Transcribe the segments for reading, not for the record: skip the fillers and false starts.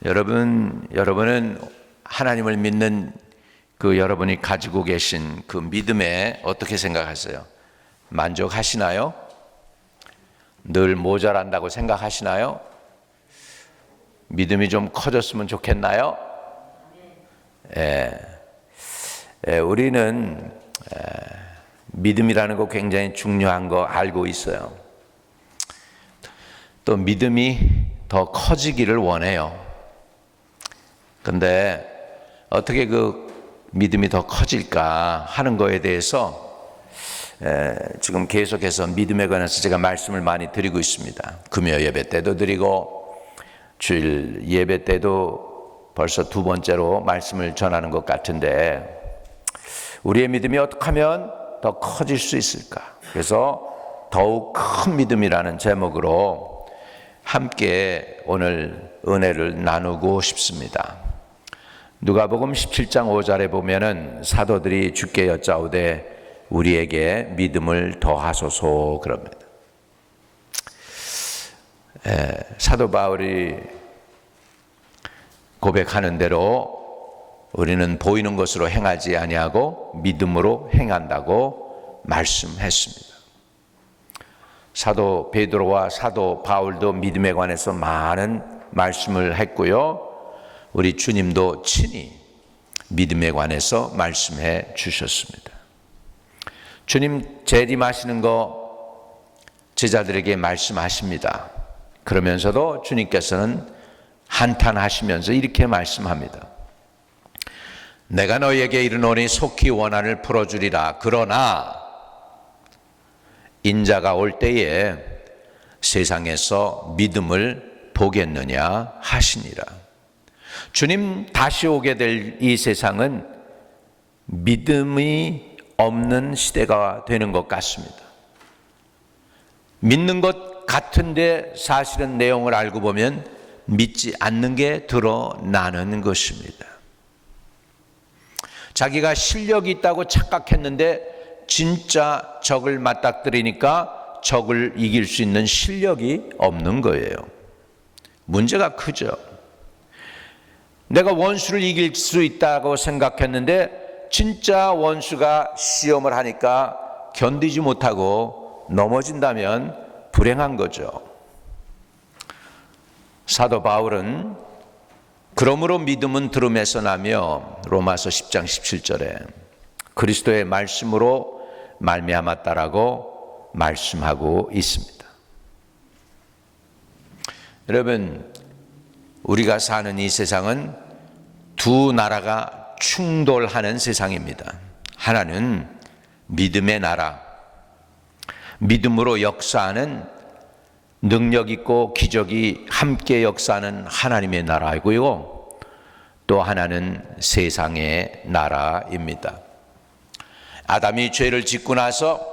여러분은 하나님을 믿는 그 여러분이 가지고 계신 그 믿음에 어떻게 생각하세요? 만족하시나요? 늘 모자란다고 생각하시나요? 믿음이 좀 커졌으면 좋겠나요? 우리는 믿음이라는 거 굉장히 중요한 거 알고 있어요. 또 믿음이 더 커지기를 원해요. 근데 어떻게 그 믿음이 더 커질까 하는 거에 대해서 지금 계속해서 믿음에 관해서 제가 말씀을 많이 드리고 있습니다. 금요 예배 때도 드리고 주일 예배 때도 벌써 두 번째로 말씀을 전하는 것 같은데, 우리의 믿음이 어떻게 하면 더 커질 수 있을까? 그래서 더욱 큰 믿음이라는 제목으로 함께 오늘 은혜를 나누고 싶습니다. 누가복음 17장 5절에 보면은 사도들이 주께 여짜오되 우리에게 믿음을 더하소서 그럽니다. 사도 바울이 고백하는 대로 우리는 보이는 것으로 행하지 아니하고 믿음으로 행한다고 말씀했습니다. 사도 베드로와 사도 바울도 믿음에 관해서 많은 말씀을 했고요. 우리 주님도 친히 믿음에 관해서 말씀해 주셨습니다. 주님 재림하시는 거 제자들에게 말씀하십니다. 그러면서도 주님께서는 한탄하시면서 이렇게 말씀합니다. 내가 너희에게 이르노니 속히 원한을 풀어주리라. 그러나 인자가 올 때에 세상에서 믿음을 보겠느냐 하시니라. 주님 다시 오게 될 이 세상은 믿음이 없는 시대가 되는 것 같습니다. 믿는 것 같은데 사실은 내용을 알고 보면 믿지 않는 게 드러나는 것입니다. 자기가 실력이 있다고 착각했는데 진짜 적을 맞닥뜨리니까 적을 이길 수 있는 실력이 없는 거예요. 문제가 크죠. 내가 원수를 이길 수 있다고 생각했는데 진짜 원수가 시험을 하니까 견디지 못하고 넘어진다면 불행한 거죠. 사도 바울은 그러므로 믿음은 들음에서 나며 로마서 10장 17절에 그리스도의 말씀으로 말미암았다라고 말씀하고 있습니다. 여러분, 우리가 사는 이 세상은 두 나라가 충돌하는 세상입니다. 하나는 믿음의 나라, 믿음으로 역사하는 능력 있고 기적이 함께 역사하는 하나님의 나라이고요. 또 하나는 세상의 나라입니다. 아담이 죄를 짓고 나서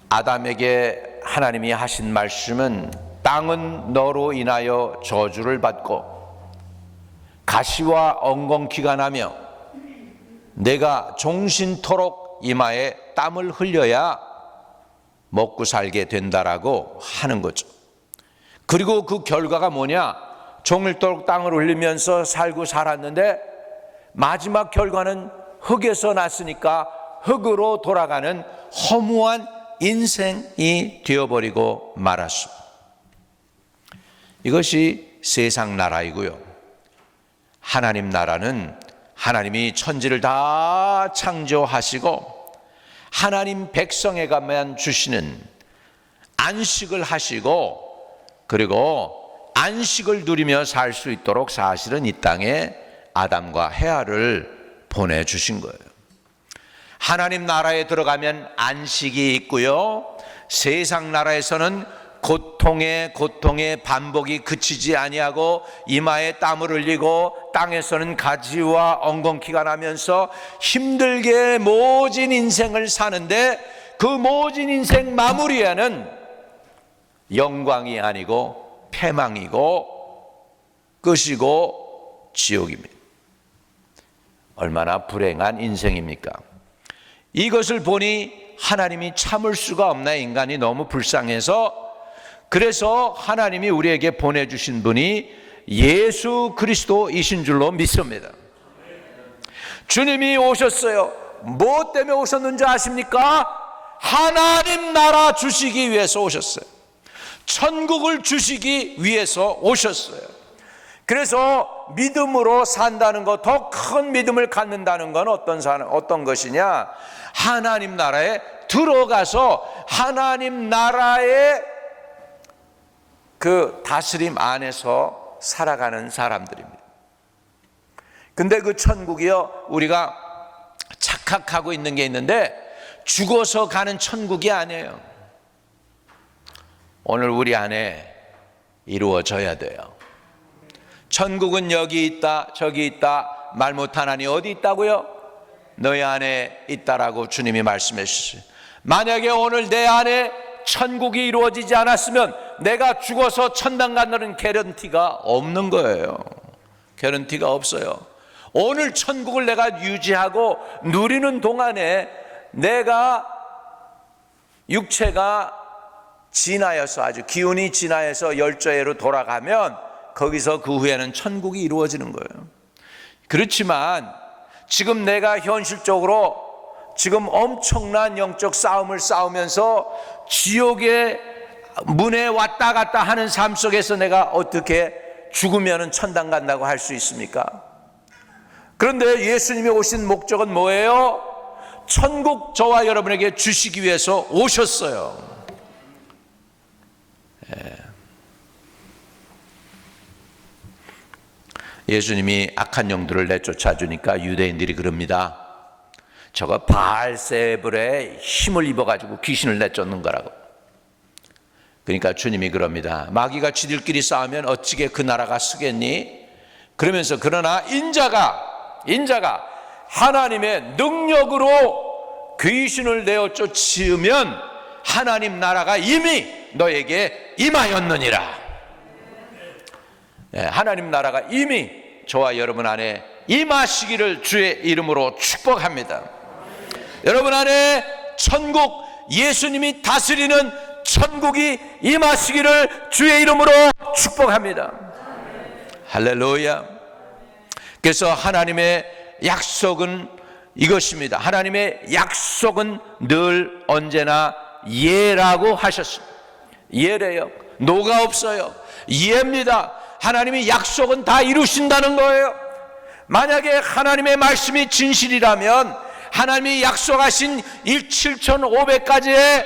아담에게 하나님이 하신 말씀은 땅은 너로 인하여 저주를 받고 가시와 엉겅퀴가 나며 내가 종신토록 이마에 땀을 흘려야 먹고 살게 된다라고 하는 거죠. 그리고 그 결과가 뭐냐? 종일토록 땅을 흘리면서 살고 살았는데 마지막 결과는 흙에서 났으니까 흙으로 돌아가는 허무한 인생이 되어버리고 말았습니다. 이것이 세상 나라이고요. 하나님 나라는 하나님이 천지를 다 창조하시고 하나님 백성에게만 주시는 안식을 하시고 그리고 안식을 누리며 살 수 있도록 사실은 이 땅에 아담과 헤아를 보내주신 거예요. 하나님 나라에 들어가면 안식이 있고요. 세상 나라에서는 고통의 반복이 그치지 아니하고 이마에 땀을 흘리고 땅에서는 가지와 엉겅퀴가 나면서 힘들게 모진 인생을 사는데 그 모진 인생 마무리에는 영광이 아니고 패망이고 끝이고 지옥입니다. 얼마나 불행한 인생입니까? 이것을 보니 하나님이 참을 수가 없나, 인간이 너무 불쌍해서. 그래서 하나님이 우리에게 보내주신 분이 예수 그리스도이신 줄로 믿습니다. 주님이 오셨어요. 뭐 때문에 오셨는지 아십니까? 하나님 나라 주시기 위해서 오셨어요. 천국을 주시기 위해서 오셨어요. 그래서 믿음으로 산다는 것, 더 큰 믿음을 갖는다는 건 어떤 것이냐? 하나님 나라에 들어가서 하나님 나라의 그 다스림 안에서 살아가는 사람들입니다. 근데 그 천국이요, 우리가 착각하고 있는 게 있는데 죽어서 가는 천국이 아니에요. 오늘 우리 안에 이루어져야 돼요. 천국은 여기 있다 저기 있다 말 못하나니 어디 있다고요? 너희 안에 있다라고 주님이 말씀해 주시죠. 만약에 오늘 내 안에 천국이 이루어지지 않았으면 내가 죽어서 천당 간다는 개런티가 없는 거예요. 개런티가 없어요. 오늘 천국을 내가 유지하고 누리는 동안에 내가 육체가 진하여서, 아주 기운이 진하여서 열조회로 돌아가면 거기서 그 후에는 천국이 이루어지는 거예요. 그렇지만 지금 내가 현실적으로 지금 엄청난 영적 싸움을 싸우면서 지옥의 문에 왔다 갔다 하는 삶 속에서 내가 어떻게 죽으면 천당 간다고 할 수 있습니까? 그런데 예수님이 오신 목적은 뭐예요? 천국 저와 여러분에게 주시기 위해서 오셨어요. 예수님이 악한 영들을 내쫓아 주니까 유대인들이 그럽니다. 저거 바알세불의 힘을 입어가지고 귀신을 내쫓는 거라고. 그러니까 주님이 그럽니다. 마귀가 지들끼리 싸우면 어찌게 그 나라가 쓰겠니? 그러면서 그러나 인자가 하나님의 능력으로 귀신을 내어 쫓으면 하나님 나라가 이미 너에게 임하였느니라. 하나님 나라가 이미 저와 여러분 안에 임하시기를 주의 이름으로 축복합니다. 여러분 안에 천국, 예수님이 다스리는 천국이 임하시기를 주의 이름으로 축복합니다. 할렐루야. 그래서 하나님의 약속은 이것입니다. 하나님의 약속은 늘 언제나 예라고 하셨습니다. 예래요. 노가 없어요. 예입니다. 하나님이 약속은 다 이루신다는 거예요. 만약에 하나님의 말씀이 진실이라면 하나님이 약속하신 7,500가지의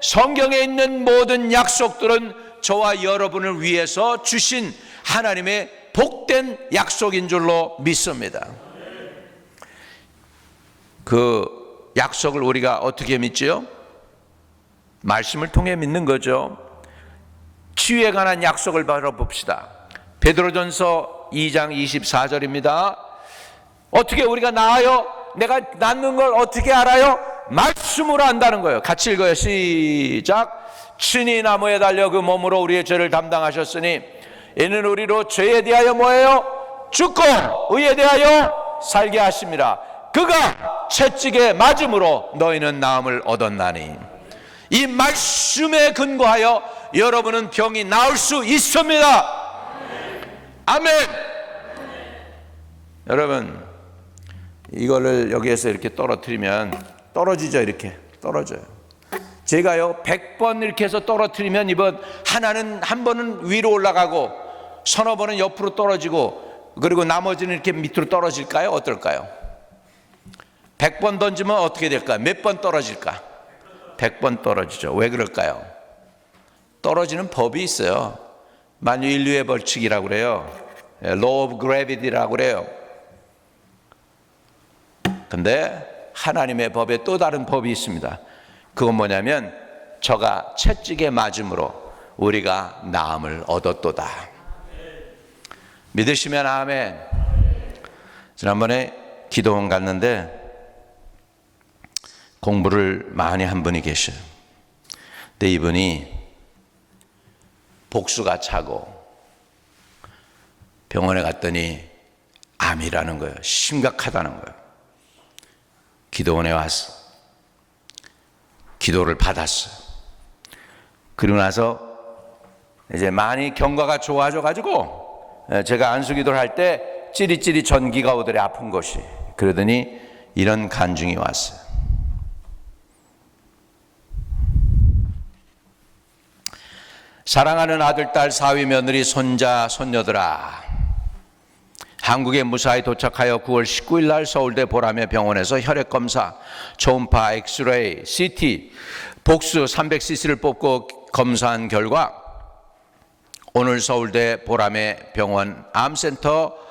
성경에 있는 모든 약속들은 저와 여러분을 위해서 주신 하나님의 복된 약속인 줄로 믿습니다. 그 약속을 우리가 어떻게 믿지요? 말씀을 통해 믿는 거죠. 치유에 관한 약속을 바로 봅시다. 베드로전서 2장 24절입니다. 어떻게 우리가 나아요? 내가 낫는 걸 어떻게 알아요? 말씀으로 안다는 거예요. 같이 읽어요. 시작. 친히 나무에 달려 그 몸으로 우리의 죄를 담당하셨으니 이는 우리로 죄에 대하여 뭐예요? 죽고 의에 대하여 살게 하심이라. 그가 채찍에 맞음으로 너희는 나음을 얻었나니. 이 말씀에 근거하여 여러분은 병이 나을 수 있습니다. 아멘. 여러분, 이거를 여기에서 이렇게 떨어뜨리면 떨어지죠. 이렇게 떨어져요. 제가요 100번 이렇게 해서 떨어뜨리면 이번 하나는 한 번은 위로 올라가고 서너 번은 옆으로 떨어지고 그리고 나머지는 이렇게 밑으로 떨어질까요? 어떨까요? 100번 던지면 어떻게 될까요? 몇 번 떨어질까? 100번 떨어지죠. 왜 그럴까요? 떨어지는 법이 있어요. 만유인류의 벌칙이라고 그래요. Law of Gravity라고 그래요. 근데 하나님의 법에 또 다른 법이 있습니다. 그건 뭐냐면 저가 채찍에 맞음으로 우리가 나음을 얻었도다. 믿으시면 아멘. 지난번에 기도원 갔는데 공부를 많이 한 분이 계셔요. 근데 이분이 복수가 차고 병원에 갔더니 암이라는 거예요. 심각하다는 거예요. 기도원에 와서 기도를 받았어요. 그리고 나서 이제 많이 경과가 좋아져 가지고 제가 안수기도를 할 때 찌릿찌릿 전기가 오더래, 아픈 곳이. 그러더니 이런 간증이 왔어요. 사랑하는 아들, 딸, 사위, 며느리, 손자, 손녀들아, 한국에 무사히 도착하여 9월 19일 날 서울대 보람의 병원에서 혈액검사, 초음파, 엑스레이, CT, 복수 300cc를 뽑고 검사한 결과 오늘 서울대 보람의 병원 암센터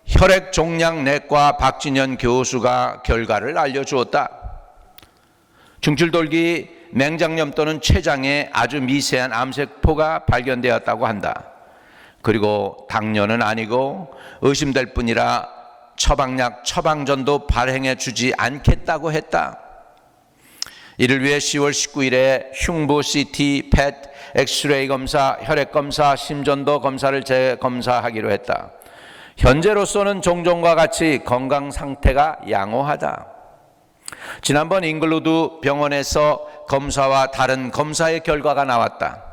혈액종양내과 박진현 교수가 결과를 알려주었다. 중출돌기 맹장염 또는 췌장에 아주 미세한 암세포가 발견되었다고 한다. 그리고 당뇨는 아니고 의심될 뿐이라 처방약, 처방전도 발행해 주지 않겠다고 했다. 이를 위해 10월 19일에 흉부 CT, 펫, 엑스레이 검사, 혈액 검사, 심전도 검사를 재검사하기로 했다. 현재로서는 종종과 같이 건강 상태가 양호하다. 지난번 잉글루드 병원에서 검사와 다른 검사의 결과가 나왔다.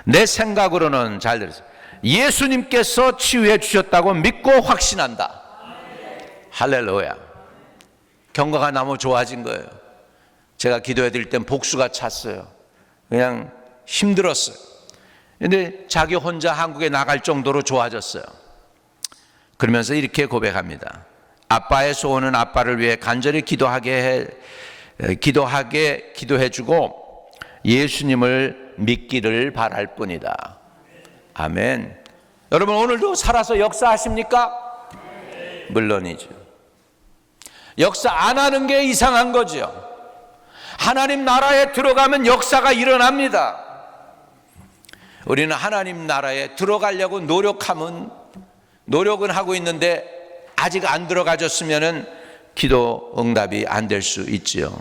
내 생각으로는, 잘 들으세요, 예수님께서 치유해 주셨다고 믿고 확신한다. 할렐루야. 경과가 너무 좋아진 거예요. 제가 기도해 드릴 땐 복수가 찼어요. 그냥 힘들었어요. 근데 자기 혼자 한국에 나갈 정도로 좋아졌어요. 그러면서 이렇게 고백합니다. 아빠의 소원은 아빠를 위해 간절히 기도해 주고 예수님을 믿기를 바랄 뿐이다. 아멘. 여러분, 오늘도 살아서 역사하십니까? 물론이죠. 역사 안 하는 게 이상한 거죠. 하나님 나라에 들어가면 역사가 일어납니다. 우리는 하나님 나라에 들어가려고 노력은 하고 있는데 아직 안 들어가졌으면 기도 응답이 안 될 수 있지요.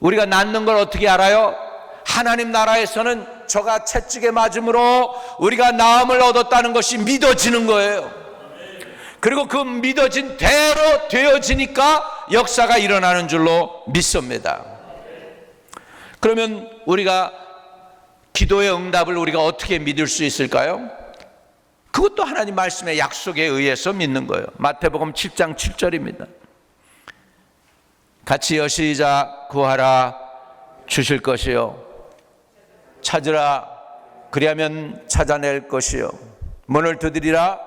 우리가 낫는 걸 어떻게 알아요? 하나님 나라에서는 저가 채찍에 맞음으로 우리가 나음을 얻었다는 것이 믿어지는 거예요. 그리고 그 믿어진 대로 되어지니까 역사가 일어나는 줄로 믿습니다. 그러면 우리가 기도의 응답을 우리가 어떻게 믿을 수 있을까요? 그것도 하나님 말씀의 약속에 의해서 믿는 거예요. 마태복음 7장 7절입니다. 같이요, 시작. 구하라, 주실 것이요. 찾으라, 그리하면 찾아낼 것이요. 문을 두드리라,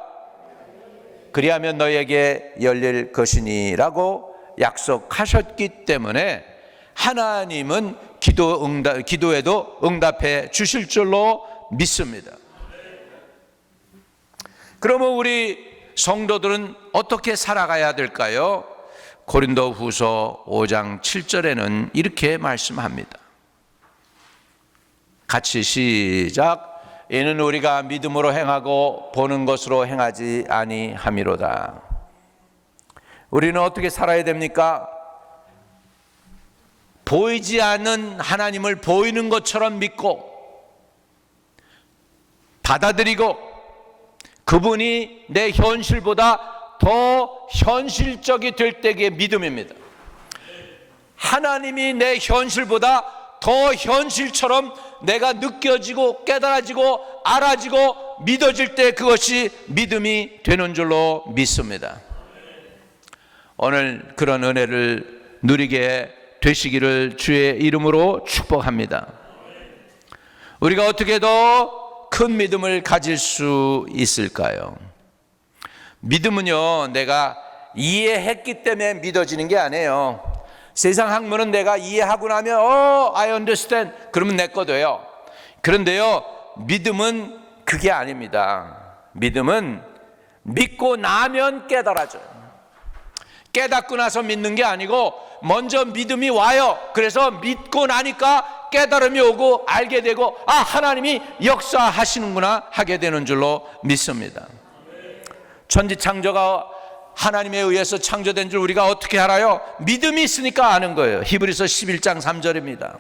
그리하면 너에게 열릴 것이니라고 약속하셨기 때문에 하나님은 기도에도 응답해 주실 줄로 믿습니다. 그러면 우리 성도들은 어떻게 살아가야 될까요? 고린도후서 5장 7절에는 이렇게 말씀합니다. 같이 시작. 이는 우리가 믿음으로 행하고 보는 것으로 행하지 아니함이로다. 우리는 어떻게 살아야 됩니까? 보이지 않는 하나님을 보이는 것처럼 믿고 받아들이고 그분이 내 현실보다 더 현실적이 될 때의 믿음입니다. 하나님이 내 현실보다 더 현실처럼 내가 느껴지고 깨달아지고 알아지고 믿어질 때 그것이 믿음이 되는 줄로 믿습니다. 오늘 그런 은혜를 누리게 되시기를 주의 이름으로 축복합니다. 우리가 어떻게 더 큰 믿음을 가질 수 있을까요? 믿음은요, 내가 이해했기 때문에 믿어지는 게 아니에요. 세상 학문은 내가 이해하고 나면 I understand 그러면 내 거 돼요. 그런데요, 믿음은 그게 아닙니다. 믿음은 믿고 나면 깨달아져요. 깨닫고 나서 믿는 게 아니고 먼저 믿음이 와요. 그래서 믿고 나니까 깨달음이 오고 알게 되고 하나님이 역사하시는구나 하게 되는 줄로 믿습니다. 천지창조가 하나님에 의해서 창조된 줄 우리가 어떻게 알아요? 믿음이 있으니까 아는 거예요. 히브리서 11장 3절입니다.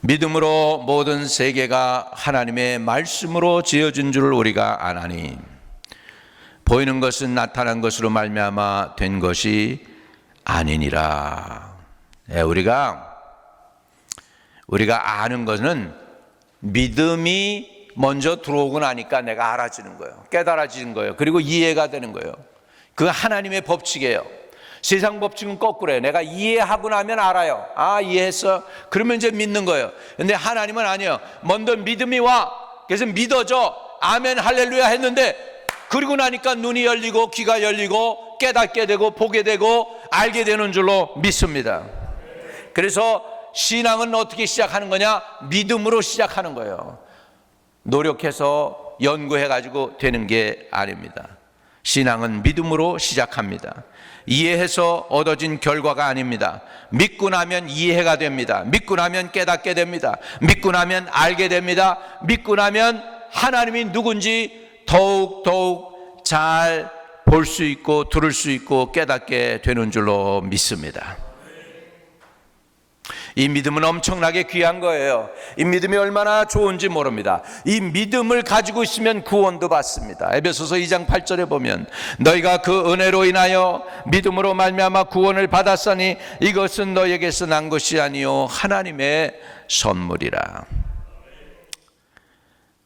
믿음으로 모든 세계가 하나님의 말씀으로 지어진 줄 우리가 아나니 보이는 것은 나타난 것으로 말미암아 된 것이 아니니라. 우리가 아는 것은 믿음이 먼저 들어오고 나니까 내가 알아지는 거예요. 깨달아지는 거예요. 그리고 이해가 되는 거예요. 그 하나님의 법칙이에요. 세상 법칙은 거꾸로예요. 내가 이해하고 나면 알아요. 아, 이해했어. 그러면 이제 믿는 거예요. 근데 하나님은 아니에요. 먼저 믿음이 와. 그래서 믿어져. 아멘 할렐루야 했는데 그리고 나니까 눈이 열리고 귀가 열리고 깨닫게 되고 보게 되고 알게 되는 줄로 믿습니다. 그래서 신앙은 어떻게 시작하는 거냐? 믿음으로 시작하는 거예요. 노력해서 연구해가지고 되는 게 아닙니다. 신앙은 믿음으로 시작합니다. 이해해서 얻어진 결과가 아닙니다. 믿고 나면 이해가 됩니다. 믿고 나면 깨닫게 됩니다. 믿고 나면 알게 됩니다. 믿고 나면 하나님이 누군지 더욱 잘 볼 수 있고 들을 수 있고 깨닫게 되는 줄로 믿습니다. 이 믿음은 엄청나게 귀한 거예요. 이 믿음이 얼마나 좋은지 모릅니다. 이 믿음을 가지고 있으면 구원도 받습니다. 에베소서 2장 8절에 보면 너희가 그 은혜로 인하여 믿음으로 말미암아 구원을 받았으니 이것은 너희에게서 난 것이 아니요 하나님의 선물이라.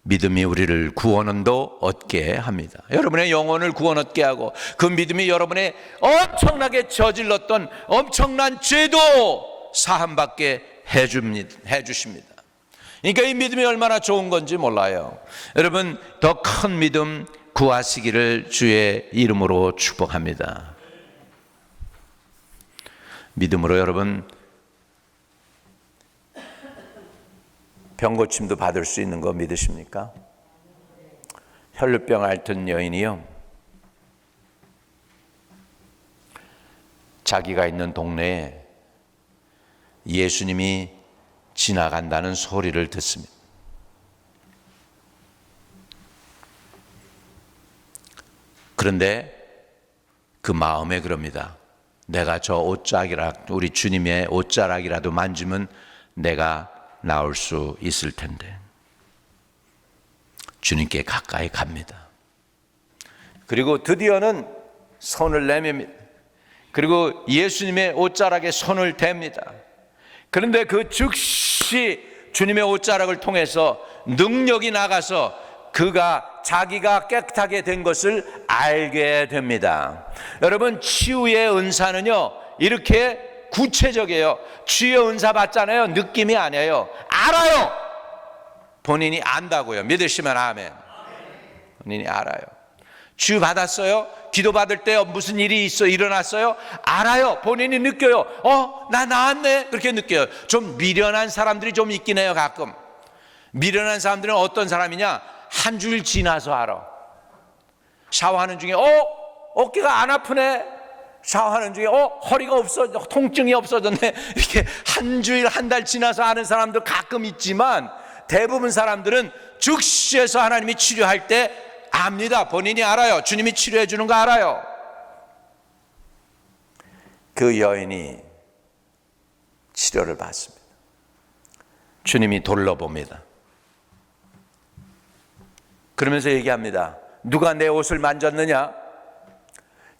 믿음이 우리를 구원도 얻게 합니다. 여러분의 영혼을 구원 얻게 하고 그 믿음이 여러분의 엄청나게 저질렀던 엄청난 죄도 사함받게 해주십니다. 그러니까 이 믿음이 얼마나 좋은 건지 몰라요. 여러분 더 큰 믿음 구하시기를 주의 이름으로 축복합니다. 믿음으로 여러분 병고침도 받을 수 있는 거 믿으십니까? 혈루병 앓던 여인이요, 자기가 있는 동네에 예수님이 지나간다는 소리를 듣습니다. 그런데 그 마음에 그럽니다. 내가 저 옷자락, 우리 주님의 옷자락이라도 만지면 내가 나올 수 있을 텐데. 주님께 가까이 갑니다. 그리고 드디어는 손을 내밉니다. 그리고 예수님의 옷자락에 손을 댑니다. 그런데 그 즉시 주님의 옷자락을 통해서 능력이 나가서 그가 자기가 깨끗하게 된 것을 알게 됩니다. 여러분 치유의 은사는요 이렇게 구체적이에요. 치유의 은사 받잖아요. 느낌이 아니에요. 알아요. 본인이 안다고요. 믿으시면 아멘. 본인이 알아요. 치유 받았어요? 기도 받을 때 무슨 일이 일어났어요? 알아요. 본인이 느껴요. 나 나았네. 그렇게 느껴요. 좀 미련한 사람들이 좀 있긴 해요. 가끔 미련한 사람들은 어떤 사람이냐, 한 주일 지나서 알아. 샤워하는 중에 어깨가 안 아프네. 샤워하는 중에 허리가 통증이 없어졌네. 이렇게 한 주일 한 달 지나서 아는 사람도 가끔 있지만 대부분 사람들은 즉시에서 하나님이 치료할 때 압니다. 본인이 알아요. 주님이 치료해 주는 거 알아요. 그 여인이 치료를 받습니다. 주님이 돌려봅니다. 그러면서 얘기합니다. 누가 내 옷을 만졌느냐?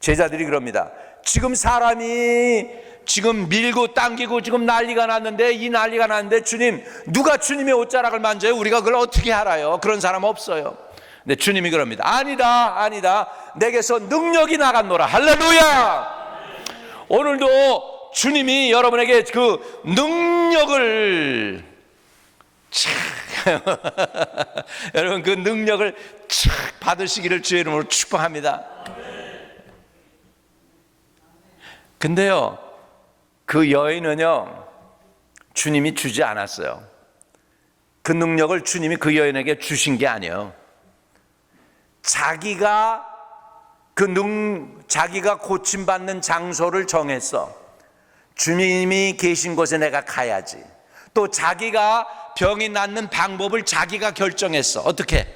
제자들이 그럽니다. 지금 사람이 지금 밀고 당기고 지금 난리가 났는데, 이 난리가 났는데 주님, 누가 주님의 옷자락을 만져요? 우리가 그걸 어떻게 알아요? 그런 사람 없어요. 근데 주님이 그럽니다. 아니다. 내게서 능력이 나갔노라. 할렐루야. 오늘도 주님이 여러분에게 그 능력을 여러분 그 능력을 받으시기를 주의 이름으로 축복합니다. 근데요 그 여인은요 주님이 주지 않았어요. 그 능력을 주님이 그 여인에게 주신 게 아니에요. 자기가 자기가 고침받는 장소를 정했어. 주님이 계신 곳에 내가 가야지. 또 자기가 병이 낫는 방법을 자기가 결정했어. 어떻게?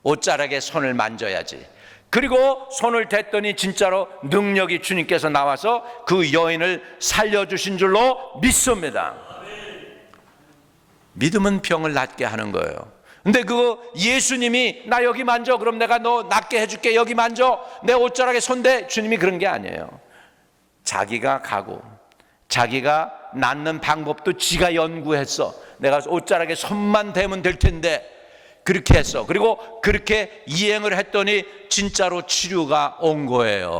옷자락에 손을 만져야지. 그리고 손을 댔더니 진짜로 능력이 주님께서 나와서 그 여인을 살려주신 줄로 믿습니다. 믿음은 병을 낫게 하는 거예요. 근데 그거 예수님이 나 여기 만져, 그럼 내가 너 낫게 해줄게, 여기 만져, 내 옷자락에 손대, 주님이 그런 게 아니에요. 자기가 가고 자기가 낳는 방법도 지가 연구했어. 내가 옷자락에 손만 대면 될 텐데 그렇게 했어. 그리고 그렇게 이행을 했더니 진짜로 치료가 온 거예요.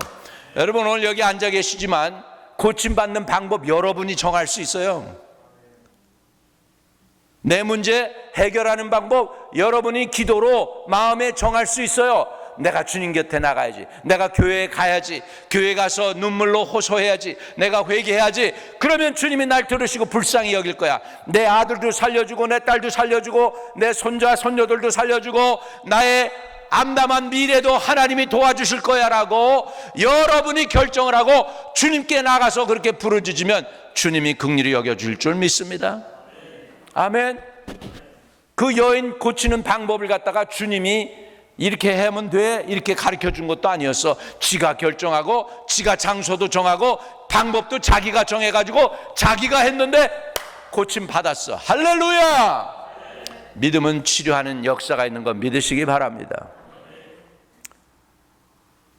여러분 오늘 여기 앉아 계시지만 고침받는 방법 여러분이 정할 수 있어요. 내 문제 해결하는 방법 여러분이 기도로 마음에 정할 수 있어요. 내가 주님 곁에 나가야지. 내가 교회에 가야지. 교회에 가서 눈물로 호소해야지. 내가 회개해야지. 그러면 주님이 날 들으시고 불쌍히 여길 거야. 내 아들도 살려주고 내 딸도 살려주고 내 손자 손녀들도 살려주고 나의 암담한 미래도 하나님이 도와주실 거야 라고 여러분이 결정을 하고 주님께 나가서 그렇게 부르짖으면 주님이 긍휼히 여겨줄 줄 믿습니다. 아멘. 그 여인 고치는 방법을 갖다가 주님이 이렇게 하면 돼 이렇게 가르쳐 준 것도 아니었어. 지가 결정하고 지가 장소도 정하고 방법도 자기가 정해가지고 자기가 했는데 고침 받았어. 할렐루야. 믿음은 치료하는 역사가 있는 거 믿으시기 바랍니다.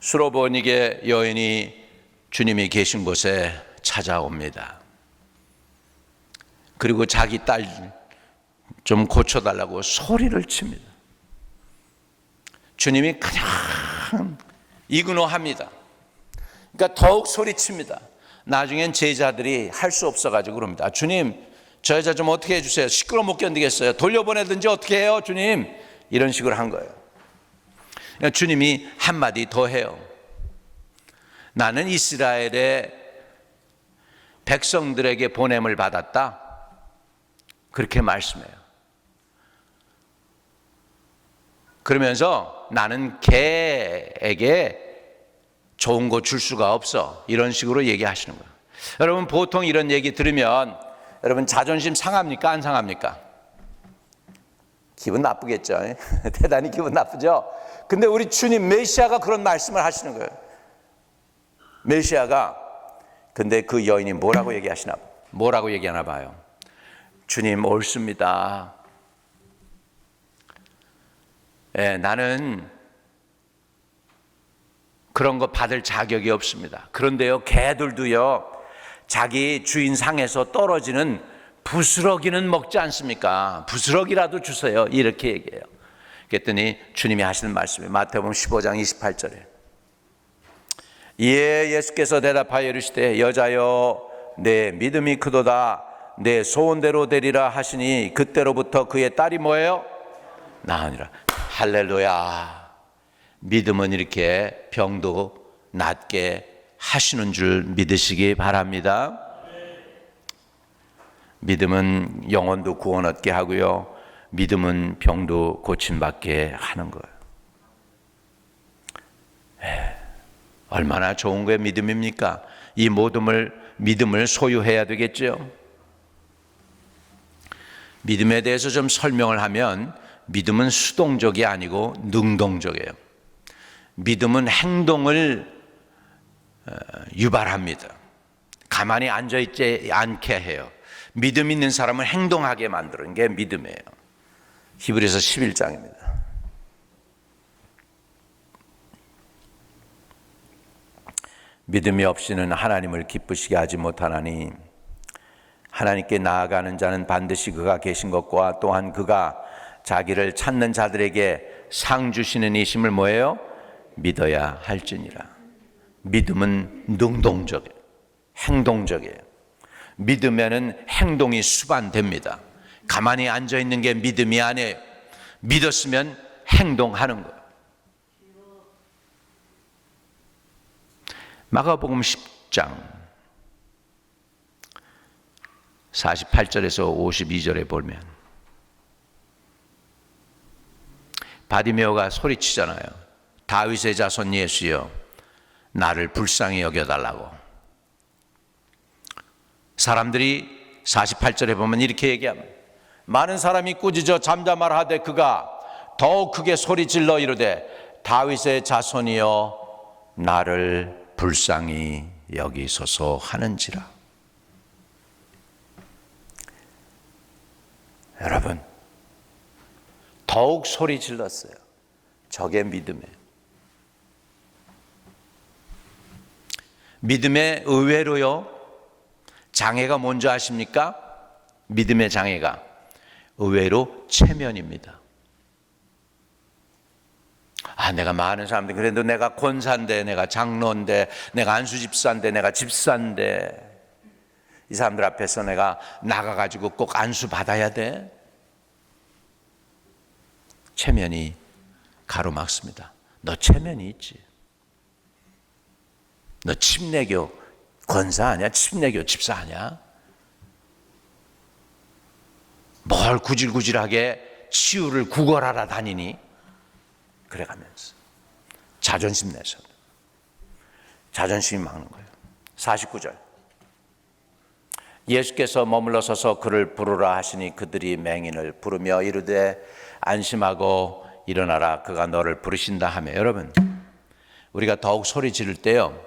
수로보니게 여인이 주님이 계신 곳에 찾아옵니다. 그리고 자기 딸 좀 고쳐달라고 소리를 칩니다. 주님이 그냥 이그노합니다. 그러니까 더욱 소리칩니다. 나중엔 제자들이 할 수 없어가지고 그럽니다. 주님, 저 여자 좀 어떻게 해주세요. 시끄러워 못 견디겠어요. 돌려보내든지 어떻게 해요 주님. 이런 식으로 한 거예요. 그러니까 주님이 한마디 더 해요. 나는 이스라엘의 백성들에게 보냄을 받았다. 그렇게 말씀해요. 그러면서 나는 개에게 좋은 거 줄 수가 없어. 이런 식으로 얘기하시는 거예요. 여러분 보통 이런 얘기 들으면 여러분 자존심 상합니까? 안 상합니까? 기분 나쁘겠죠. 대단히 기분 나쁘죠. 근데 우리 주님 메시아가 그런 말씀을 하시는 거예요. 메시아가 근데 그 여인이 뭐라고 얘기하나 봐요. 주님 옳습니다. 나는 그런 거 받을 자격이 없습니다. 그런데요 개들도요 자기 주인 상에서 떨어지는 부스러기는 먹지 않습니까? 부스러기라도 주세요. 이렇게 얘기해요. 그랬더니 주님이 하시는 말씀이 마태복음 15장 28절에 이에 예수께서 대답하여 이르시되 여자여 내 믿음이 크도다. 내 소원대로 되리라 하시니 그때로부터 그의 딸이 뭐예요? 나으니라. 할렐루야. 믿음은 이렇게 병도 낫게 하시는 줄 믿으시기 바랍니다. 믿음은 영혼도 구원 얻게 하고요. 믿음은 병도 고침받게 하는 거예요. 얼마나 좋은 거예요. 믿음입니까? 이 모든 믿음을 소유해야 되겠죠. 믿음에 대해서 좀 설명을 하면 믿음은 수동적이 아니고 능동적이에요. 믿음은 행동을 유발합니다. 가만히 앉아있지 않게 해요. 믿음 있는 사람을 행동하게 만드는 게 믿음이에요. 히브리서 11장입니다. 믿음이 없이는 하나님을 기쁘시게 하지 못하나니 하나님께 나아가는 자는 반드시 그가 계신 것과 또한 그가 자기를 찾는 자들에게 상 주시는 이심을 뭐예요? 믿어야 할지니라. 믿음은 능동적이에요. 행동적이에요. 믿으면은 행동이 수반됩니다. 가만히 앉아있는 게 믿음이 아니에요. 믿었으면 행동하는 거예요. 마가복음 10장 48절에서 52절에 보면 바디메오가 소리치잖아요. 다윗의 자손 예수여 나를 불쌍히 여겨달라고. 사람들이 48절에 보면 이렇게 얘기합니다. 많은 사람이 꾸짖어 잠잠하되 그가 더욱 크게 소리질러 이르되 다윗의 자손이여 나를 불쌍히 여기소서 하는지라. 여러분 더욱 소리 질렀어요. 저게 믿음이에요. 믿음에 의외로요 장애가 뭔지 아십니까? 믿음의 장애가 의외로 체면입니다. 내가 많은 사람들, 그래도 내가 권사인데, 내가 장로인데, 내가 안수집사인데, 내가 집사인데, 이 사람들 앞에서 내가 나가가지고 꼭 안수 받아야 돼? 체면이 가로막습니다. 너 체면이 있지. 너 침례교 권사 아니야? 침례교 집사 아니야? 뭘 구질구질하게 치유를 구걸하러 다니니? 그래가면서 자존심 내서 자존심이 막는 거예요. 49절 예수께서 머물러 서서 그를 부르라 하시니 그들이 맹인을 부르며 이르되 안심하고 일어나라 그가 너를 부르신다 하며, 여러분 우리가 더욱 소리 지를 때요,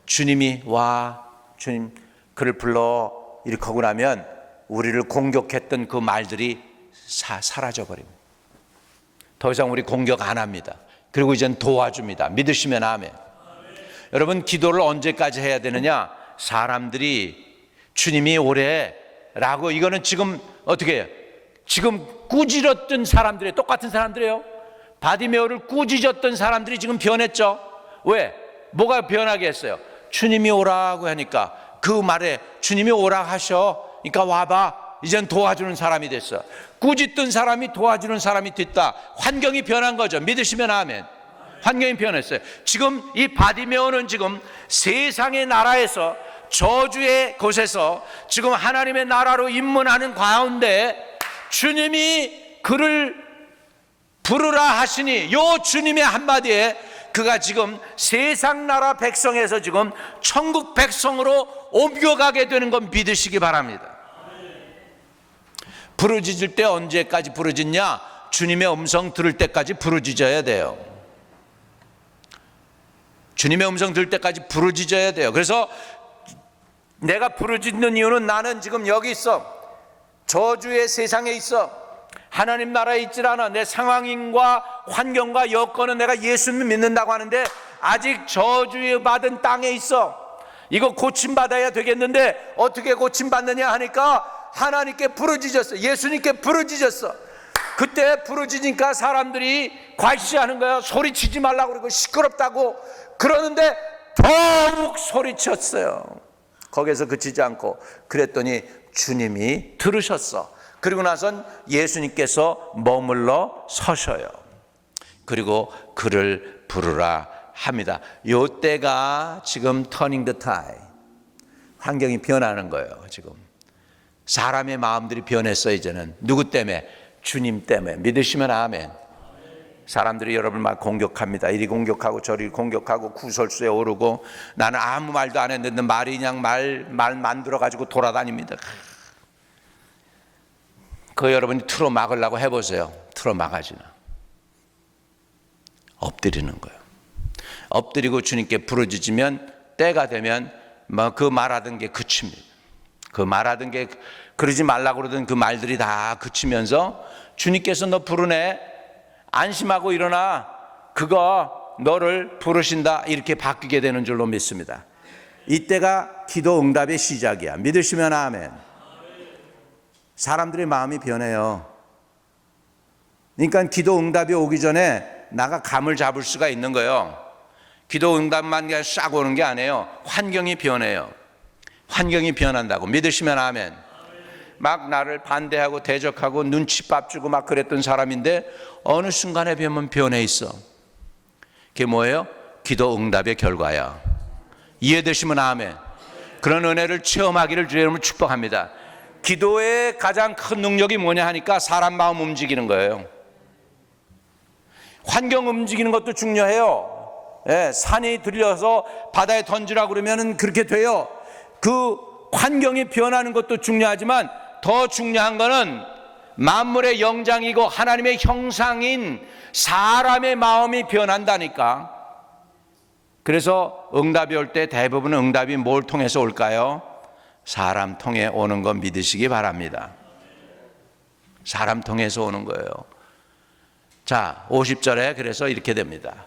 주님이 와, 주님 그를 불러 이렇게 하고 나면 우리를 공격했던 그 말들이 사라져 버립니다. 더 이상 우리 공격 안 합니다. 그리고 이젠 도와줍니다. 믿으시면 아멘. 여러분 기도를 언제까지 해야 되느냐? 사람들이 주님이 오래라고, 이거는 지금 어떻게 해요? 지금 꾸짖었던 사람들이, 똑같은 사람들이에요. 바디메오를 꾸짖었던 사람들이 지금 변했죠. 왜? 뭐가 변하게 했어요? 주님이 오라고 하니까 그 말에 주님이 오라 하셔, 그러니까 와봐, 이젠 도와주는 사람이 됐어. 꾸짖던 사람이 도와주는 사람이 됐다. 환경이 변한 거죠. 믿으시면 아멘. 환경이 변했어요. 지금 이 바디메오는 지금 세상의 나라에서, 저주의 곳에서 지금 하나님의 나라로 입문하는 가운데 주님이 그를 부르라 하시니, 요 주님의 한마디에 그가 지금 세상 나라 백성에서 지금 천국 백성으로 옮겨가게 되는 건 믿으시기 바랍니다. 부르짖을 때 언제까지 부르짖냐? 주님의 음성 들을 때까지 부르짖어야 돼요. 주님의 음성 들을 때까지 부르짖어야 돼요. 그래서 내가 부르짖는 이유는, 나는 지금 여기 있어, 저주의 세상에 있어, 하나님 나라에 있질 않아. 내 상황인과 환경과 여건은 내가 예수님 믿는다고 하는데 아직 저주에 받은 땅에 있어. 이거 고침받아야 되겠는데 어떻게 고침받느냐 하니까 하나님께 부르짖었어. 예수님께 부르짖었어. 그때 부르짖으니까 사람들이 괄시하는 거야. 소리치지 말라고 그러고 시끄럽다고 그러는데 더욱 소리쳤어요. 거기서 그치지 않고 그랬더니 주님이 들으셨어. 그리고 나선 예수님께서 머물러 서셔요. 그리고 그를 부르라 합니다. 요 때가 지금 터닝 더 타임, 환경이 변하는 거예요. 지금 사람의 마음들이 변했어요. 이제는 누구 때문에? 주님 때문에. 믿으시면 아멘. 사람들이 여러분을 막 공격합니다. 이리 공격하고 저리 공격하고 구설수에 오르고, 나는 아무 말도 안 했는데 말이 그냥 말 만들어 가지고 돌아다닙니다. 그 여러분이 틀어 막으려고 해보세요. 틀어 막아지나? 엎드리는 거예요. 엎드리고 주님께 부르짖으면 때가 되면 그 말하던 게 그칩니다. 그 말하던 게, 그러지 말라고 그러던 그 말들이 다 그치면서 주님께서 너 부르네, 안심하고 일어나, 그거 너를 부르신다, 이렇게 바뀌게 되는 줄로 믿습니다. 이때가 기도 응답의 시작이야. 믿으시면 아멘. 사람들의 마음이 변해요. 그러니까 기도 응답이 오기 전에 나가 감을 잡을 수가 있는 거예요. 기도 응답만 그냥 싹 오는 게 아니에요. 환경이 변해요. 환경이 변한다고. 믿으시면 아멘. 막 나를 반대하고 대적하고 눈치밥 주고 막 그랬던 사람인데 어느 순간에 보면 변해 있어. 그게 뭐예요? 기도 응답의 결과야. 이해되시면 아멘. 그런 은혜를 체험하기를 주의 이름으로 축복합니다. 기도의 가장 큰 능력이 뭐냐 하니까 사람 마음 움직이는 거예요. 환경 움직이는 것도 중요해요. 산이 들려서 바다에 던지라고 그러면 그렇게 돼요. 그 환경이 변하는 것도 중요하지만 더 중요한 거는 만물의 영장이고 하나님의 형상인 사람의 마음이 변한다니까. 그래서 응답이 올 때 대부분 응답이 뭘 통해서 올까요? 사람 통해 오는 거 믿으시기 바랍니다. 사람 통해서 오는 거예요. 자, 50절에 그래서 이렇게 됩니다.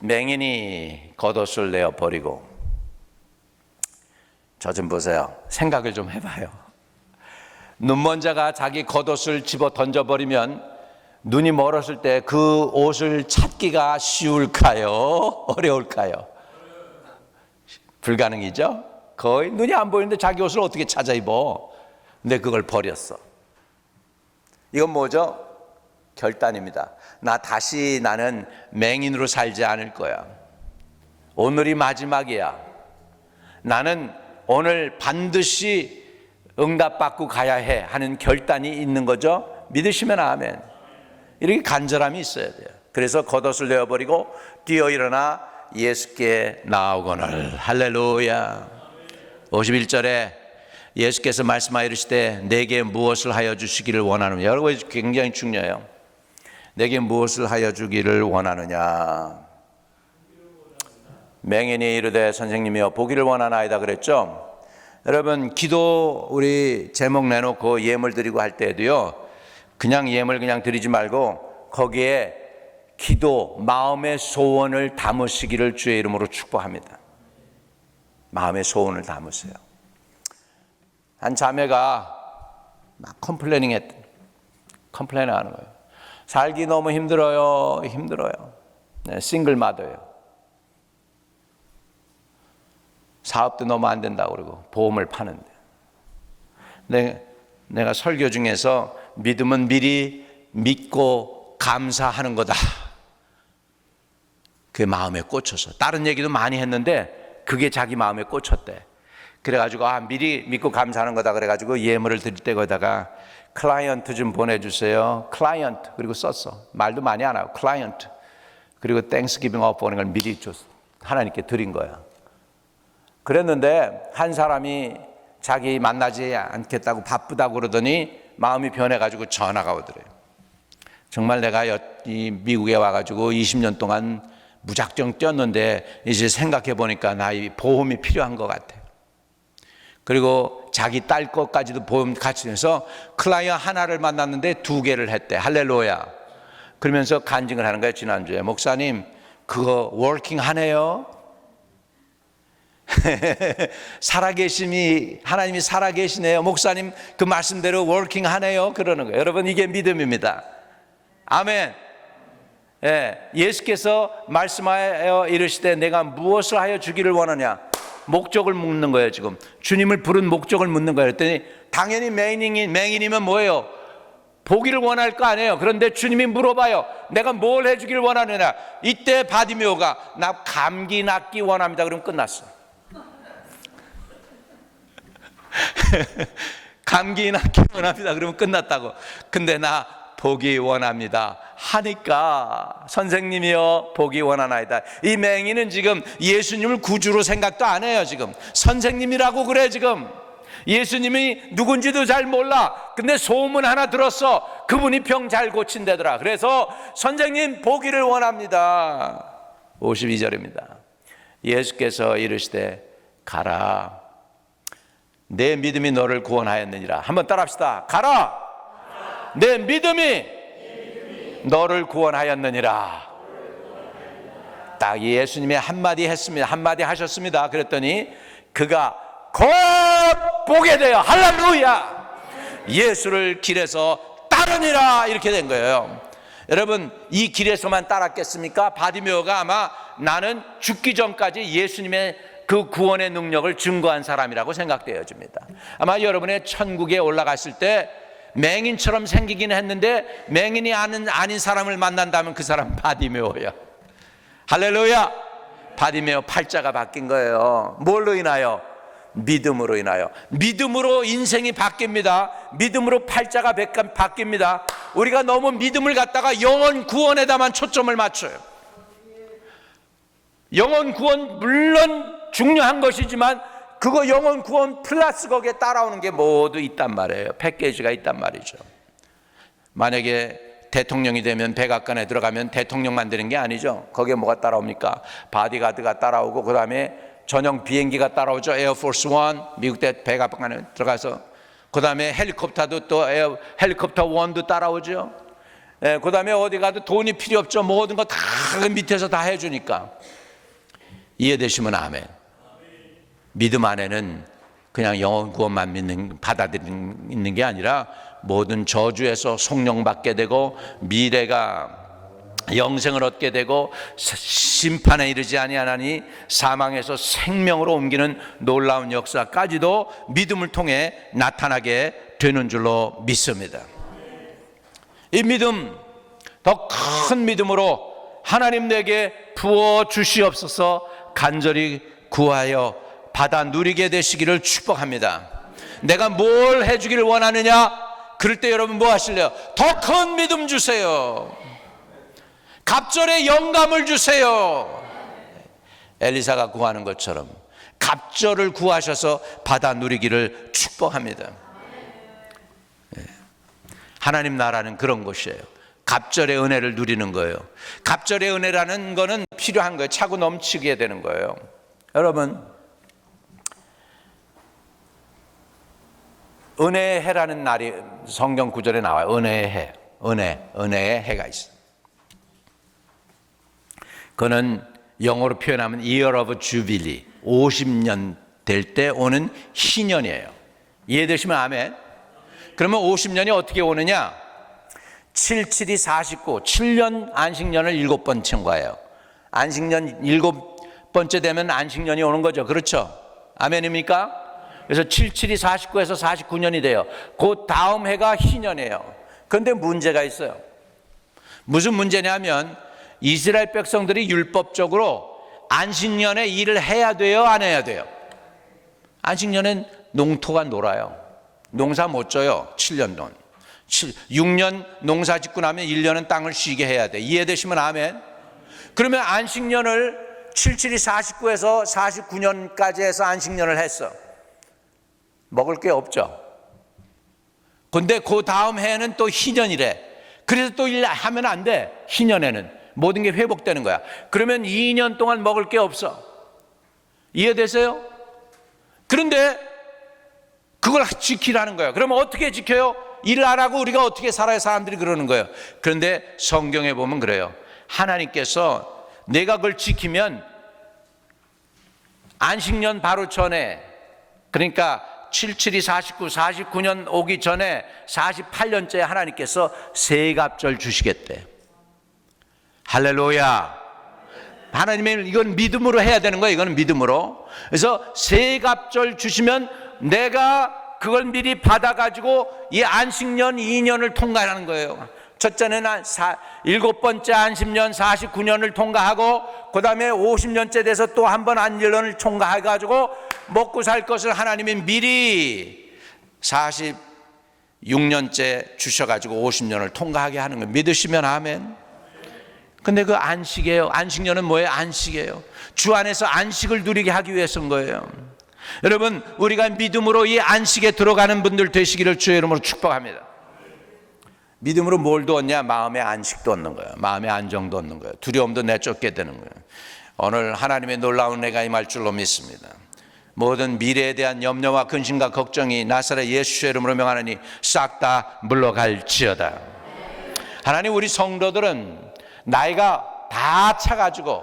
맹인이 겉옷을 내어 버리고 저 좀 보세요. 생각을 좀 해봐요. 눈먼 자가 자기 겉옷을 집어 던져버리면 눈이 멀었을 때 그 옷을 찾기가 쉬울까요? 어려울까요? 불가능이죠? 거의 눈이 안 보이는데 자기 옷을 어떻게 찾아 입어? 근데 그걸 버렸어. 이건 뭐죠? 결단입니다. 나는 맹인으로 살지 않을 거야. 오늘이 마지막이야. 나는 오늘 반드시 응답받고 가야 해 하는 결단이 있는 거죠. 믿으시면 아멘. 이렇게 간절함이 있어야 돼요. 그래서 겉옷을 내어버리고 뛰어 일어나 예수께 나아오거늘. 할렐루야. 51절에 예수께서 말씀하여 이르시되 내게 무엇을 하여 주시기를 원하느냐. 여러분 굉장히 중요해요. 내게 무엇을 하여 주기를 원하느냐. 맹인이 이르되 선생님이여 보기를 원하나이다 그랬죠. 여러분 기도 우리 제목 내놓고 예물 드리고 할 때에도요, 그냥 예물 그냥 드리지 말고 거기에 기도, 마음의 소원을 담으시기를 주의 이름으로 축복합니다. 마음의 소원을 담으세요. 한 자매가 막 컴플레인하는 거예요. 살기 너무 힘들어요. 네, 싱글마더예요. 사업도 너무 안 된다고 그러고 보험을 파는데. 내가 설교 중에서 믿음은 미리 믿고 감사하는 거다. 그게 마음에 꽂혀서. 다른 얘기도 많이 했는데 그게 자기 마음에 꽂혔대. 그래가지고 미리 믿고 감사하는 거다 그래가지고 예물을 드릴 때 거기다가 클라이언트 좀 보내주세요. 클라이언트 그리고 썼어. 말도 많이 안 하고 클라이언트 그리고 땡스기빙 offering 걸 미리 줬어. 하나님께 드린 거야. 그랬는데 한 사람이 자기 만나지 않겠다고 바쁘다고 그러더니 마음이 변해가지고 전화가 오더래요. 정말 내가 이 미국에 와가지고 20년 동안 무작정 뛰었는데 이제 생각해 보니까 나 이 보험이 필요한 것 같아요. 그리고 자기 딸 것까지도 보험 같이 해서 클라이언트 하나를 만났는데 2개를 했대. 할렐루야. 그러면서 간증을 하는 거예요. 지난주에 목사님 그거 워킹 하네요. 살아계심이 하나님이 살아계시네요. 목사님 그 말씀대로 워킹 하네요. 그러는 거예요. 여러분 이게 믿음입니다. 아멘. 예수께서 말씀하여 이르시되 내가 무엇을 하여 주기를 원하냐. 목적을 묻는 거예요. 지금 주님을 부른 목적을 묻는 거예요. 그랬더니 당연히 맹인이면 뭐예요? 보기를 원할 거 아니에요. 그런데 주님이 물어봐요. 내가 뭘 해주기를 원하느냐. 이때 바디메오가 나 감기 낫기 원합니다. 그럼 끝났어. 감기 낫기 원합니다. 그러면 끝났다고. 근데 나 보기 원합니다 하니까 선생님이요 보기 원하나이다. 이 맹인은 지금 예수님을 구주로 생각도 안 해요. 지금 선생님이라고 그래. 지금 예수님이 누군지도 잘 몰라. 근데 소문 하나 들었어. 그분이 병 잘 고친다더라. 그래서 선생님 보기를 원합니다. 52절입니다 예수께서 이르시되 가라 내 믿음이 너를 구원하였느니라. 한번 따라합시다. 가라 내 믿음이 너를 구원하였느니라. 딱 예수님이 한마디 했습니다. 한마디 하셨습니다. 그랬더니 그가 곧 보게 돼요. 할렐루야. 예수를 길에서 따르니라. 이렇게 된 거예요. 여러분 이 길에서만 따랐겠습니까? 바디메오가 아마 나는 죽기 전까지 예수님의 그 구원의 능력을 증거한 사람이라고 생각되어집니다. 아마 여러분의 천국에 올라갔을 때 맹인처럼 생기긴 했는데 맹인이 아닌 사람을 만난다면 그 사람 바디메오야. 할렐루야. 바디메오 팔자가 바뀐 거예요. 뭘로 인하여? 믿음으로 인하여. 믿음으로 인생이 바뀝니다. 믿음으로 팔자가 바뀝니다. 우리가 너무 믿음을 갖다가 영혼 구원에다만 초점을 맞춰요. 영혼 구원 물론 중요한 것이지만 그거 영혼 구원 플러스 거기에 따라오는 게 모두 있단 말이에요. 패키지가 있단 말이죠. 만약에 대통령이 되면 백악관에 들어가면 대통령만 되는 게 아니죠. 거기에 뭐가 따라옵니까? 바디가드가 따라오고 그 다음에 전용 비행기가 따라오죠. 에어포스 원 미국 대 백악관에 들어가서 그 다음에 헬리콥터도 또 헬리콥터 원도 따라오죠. 그 다음에 어디 가도 돈이 필요 없죠. 모든 거 다 밑에서 다 해주니까. 이해되시면 아멘. 믿음 안에는 그냥 영혼 구원만 받아들이는 게 아니라 모든 저주에서 속량받게 되고 미래가 영생을 얻게 되고 심판에 이르지 아니하나니 사망에서 생명으로 옮기는 놀라운 역사까지도 믿음을 통해 나타나게 되는 줄로 믿습니다. 이 믿음, 더 큰 믿음으로 하나님 내게 부어 주시옵소서 간절히 구하여 받아 누리게 되시기를 축복합니다. 내가 뭘 해주기를 원하느냐? 그럴 때 여러분 뭐 하실래요? 더 큰 믿음 주세요. 갑절의 영감을 주세요. 엘리사가 구하는 것처럼 갑절을 구하셔서 받아 누리기를 축복합니다. 하나님 나라는 그런 것이에요. 갑절의 은혜를 누리는 거예요. 갑절의 은혜라는 거는 필요한 거예요. 차고 넘치게 되는 거예요. 여러분, 은혜의 해라는 날이 성경 구절에 나와요. 은혜의 해, 은혜의 해가 있어요. 그는 영어로 표현하면 Year of Jubilee, 50년 될 때 오는 희년이에요. 이해되시면 아멘. 그러면 50년이 어떻게 오느냐? 77이 49, 7년 안식년을 7번 청구해요. 안식년 7번째 되면 안식년이 오는 거죠. 그렇죠? 아멘입니까? 그래서 77이 49에서 49년이 돼요. 그 다음 해가 희년이에요. 그런데 문제가 있어요. 무슨 문제냐면 이스라엘 백성들이 율법적으로 안식년에 일을 해야 돼요, 안 해야 돼요? 안식년엔 농토가 놀아요. 농사 못 져요. 7년 돈. 6년 농사 짓고 나면 1년은 땅을 쉬게 해야 돼. 이해되시면 아멘. 그러면 안식년을 77이 49에서 49년까지 해서 안식년을 했어. 먹을 게 없죠. 근데 그 다음 해에는 또 희년이래. 그래서 또 일 하면 안 돼. 희년에는 모든 게 회복되는 거야. 그러면 2년 동안 먹을 게 없어. 이해되세요? 그런데 그걸 지키라는 거예요. 그러면 어떻게 지켜요? 일을 안 하고 우리가 어떻게 살아야 사람들이 그러는 거예요. 그런데 성경에 보면 그래요. 하나님께서 내가 그걸 지키면 안식년 바로 전에, 그러니까 77이 49, 49년 오기 전에 48년째 하나님께서 세갑절 주시겠대. 할렐루야. 하나님의 이건 믿음으로 해야 되는 거예요. 이건 믿음으로. 그래서 세갑절 주시면 내가 그걸 미리 받아가지고 이 안식년 2년을 통과하는 거예요. 첫째는 7번째 안식년 49년을 통과하고 그 다음에 50년째 돼서 또 한 번 안식년을 통과해가지고 먹고 살 것을 하나님이 미리 46년째 주셔가지고 50년을 통과하게 하는 거예요. 믿으시면 아멘. 근데 그 안식이에요. 안식년은 뭐예요? 안식이에요. 주 안에서 안식을 누리게 하기 위해서인 거예요. 여러분, 우리가 믿음으로 이 안식에 들어가는 분들 되시기를 주의 이름으로 축복합니다. 믿음으로 뭘 얻냐? 마음의 안식도 얻는 거예요. 마음의 안정도 얻는 거예요. 두려움도 내쫓게 되는 거예요. 오늘 하나님의 놀라운 은혜가 임할 줄로 믿습니다. 모든 미래에 대한 염려와 근심과 걱정이 나사렛 예수의 이름으로 명하노니 싹 다 물러갈지어다. 하나님, 우리 성도들은 나이가 다 차가지고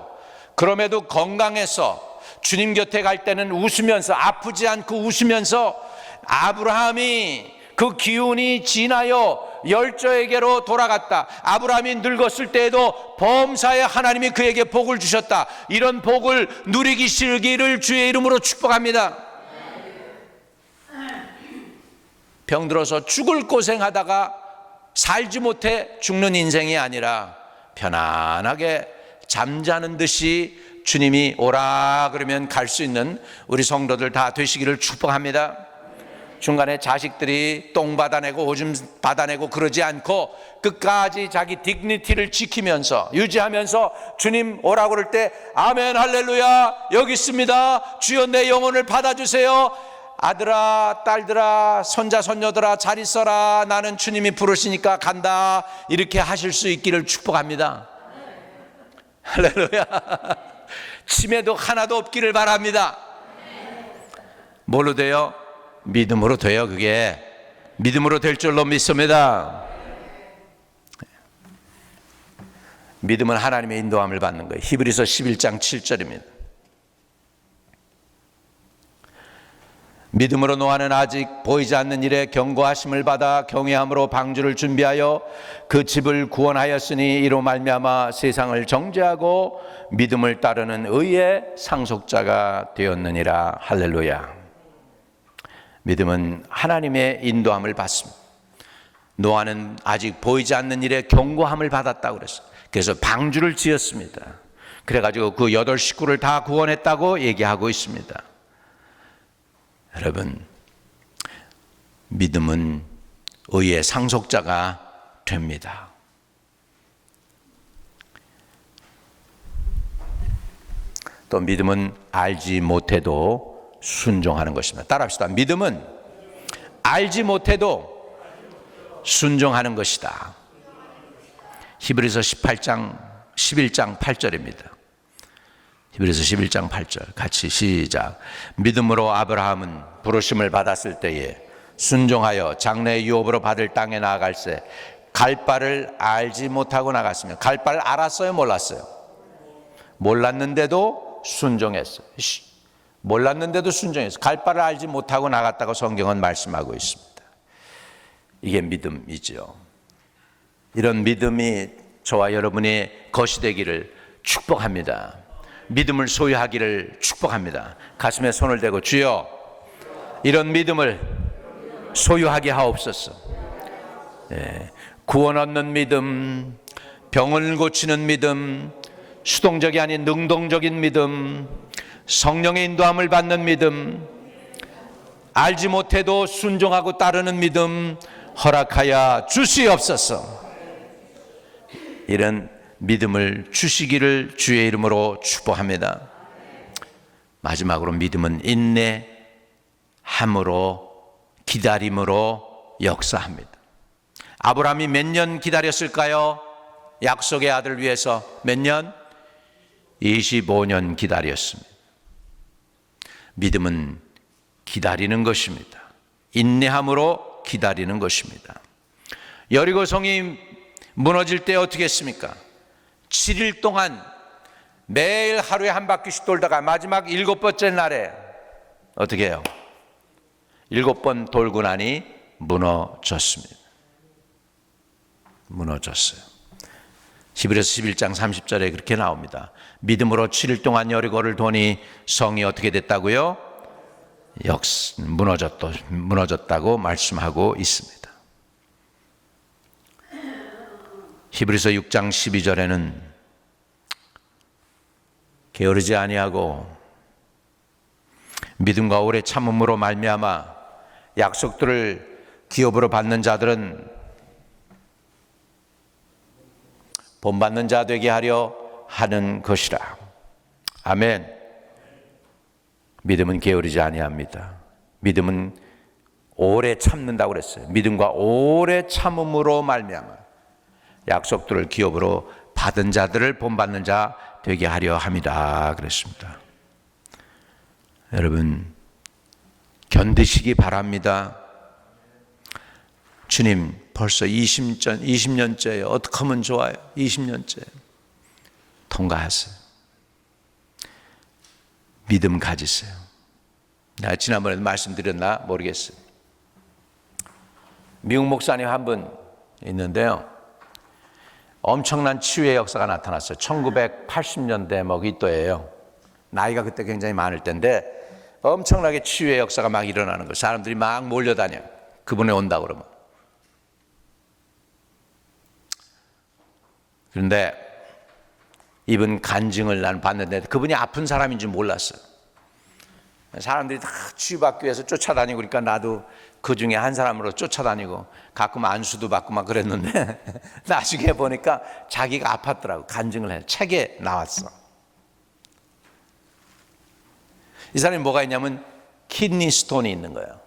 그럼에도 건강해서 주님 곁에 갈 때는 웃으면서, 아프지 않고 웃으면서, 아브라함이 그 기운이 지나여 열조에게로 돌아갔다. 아브라함이 늙었을 때에도 범사에 하나님이 그에게 복을 주셨다. 이런 복을 누리기 시기를 주의 이름으로 축복합니다. 병들어서 죽을 고생하다가 살지 못해 죽는 인생이 아니라 편안하게 잠자는 듯이 주님이 오라 그러면 갈 수 있는 우리 성도들 다 되시기를 축복합니다. 중간에 자식들이 똥 받아내고 오줌 받아내고 그러지 않고 끝까지 자기 디그니티를 지키면서 유지하면서 주님 오라고 그럴 때 아멘 할렐루야 여기 있습니다. 주여 내 영혼을 받아주세요. 아들아 딸들아 손자 손녀들아 잘 있어라. 나는 주님이 부르시니까 간다. 이렇게 하실 수 있기를 축복합니다. 할렐루야. 치매도 하나도 없기를 바랍니다. 뭘로 돼요? 믿음으로 돼요. 그게 믿음으로 될 줄로 믿습니다. 믿음은 하나님의 인도함을 받는 거예요. 히브리서 11장 7절입니다. 믿음으로 노아는 아직 보이지 않는 일에 경고하심을 받아 경외함으로 방주를 준비하여 그 집을 구원하였으니 이로 말미암아 세상을 정죄하고 믿음을 따르는 의의 상속자가 되었느니라. 할렐루야. 믿음은 하나님의 인도함을 받습니다. 노아는 아직 보이지 않는 일에 경고함을 받았다고 그랬어요. 그래서 방주를 지었습니다. 그래가지고 그 8 식구를 다 구원했다고 얘기하고 있습니다. 여러분, 믿음은 의의 상속자가 됩니다. 또 믿음은 알지 못해도 순종하는 것입니다. 따라합시다. 믿음은 알지 못해도 순종하는 것이다. 히브리서 11장 8절입니다. 히브리서 11장 8절 같이 시작. 믿음으로 아브라함은 부르심을 받았을 때에 순종하여 장래의 유업으로 받을 땅에 나아갈새 갈 바를 알지 못하고 나갔으며, 갈 바를 알았어요, 몰랐어요? 몰랐는데도 순종했어요. 몰랐는데도 순종했어요. 갈 바를 알지 못하고 나갔다고 성경은 말씀하고 있습니다. 이게 믿음이죠. 이런 믿음이 저와 여러분의 것이 되기를 축복합니다. 믿음을 소유하기를 축복합니다. 가슴에 손을 대고 주여, 이런 믿음을 소유하게 하옵소서. 구원 얻는 믿음, 병을 고치는 믿음, 수동적이 아닌 능동적인 믿음, 성령의 인도함을 받는 믿음, 알지 못해도 순종하고 따르는 믿음 허락하여 주시옵소서. 이런 믿음을 주시기를 주의 이름으로 축복합니다. 마지막으로 믿음은 인내함으로, 기다림으로 역사합니다. 아브라함이 몇 년 기다렸을까요? 약속의 아들을 위해서 몇 년? 25년 기다렸습니다. 믿음은 기다리는 것입니다. 인내함으로 기다리는 것입니다. 여리고성이 무너질 때 어떻게 했습니까? 7일 동안 매일 하루에 한 바퀴씩 돌다가 마지막 7번째 날에 어떻게 해요? 7번 돌고 나니 무너졌습니다. 무너졌어요. 히브리서 11장 30절에 그렇게 나옵니다. 믿음으로 7일 동안 여리고를 도니 성이 어떻게 됐다고요? 무너졌다고 말씀하고 있습니다. 히브리서 6장 12절에는 게으르지 아니하고 믿음과 오래 참음으로 말미암아 약속들을 기업으로 받는 자들은 본받는 자 되게 하려 하는 것이라. 아멘. 믿음은 게으르지 아니합니다. 믿음은 오래 참는다고 그랬어요. 믿음과 오래 참음으로 말미암아 약속들을 기업으로 받은 자들을 본받는 자 되게 하려 함이다 그랬습니다. 여러분, 견디시기 바랍니다. 주님, 벌써 20년째예요. 어떻게 하면 좋아요? 20년째. 통과하세요. 믿음 가지세요. 내가 지난번에도 말씀드렸나 모르겠어요. 미국 목사님 한 분 있는데요. 엄청난 치유의 역사가 나타났어요. 1980년대 이때예요. 나이가 그때 굉장히 많을 때인데 엄청나게 치유의 역사가 막 일어나는 거예요. 사람들이 막 몰려다녀요. 그분이 온다 그러면. 그런데 이분 간증을 난 봤는데 그분이 아픈 사람인 줄 몰랐어요. 사람들이 다 치유받기 위해서 쫓아다니고 그러니까 나도 그 중에 한 사람으로 쫓아다니고 가끔 안수도 받고 막 그랬는데 나중에 보니까 자기가 아팠더라고. 간증을 해요. 책에 나왔어. 이 사람이 뭐가 있냐면 키드니 스톤이 있는 거예요.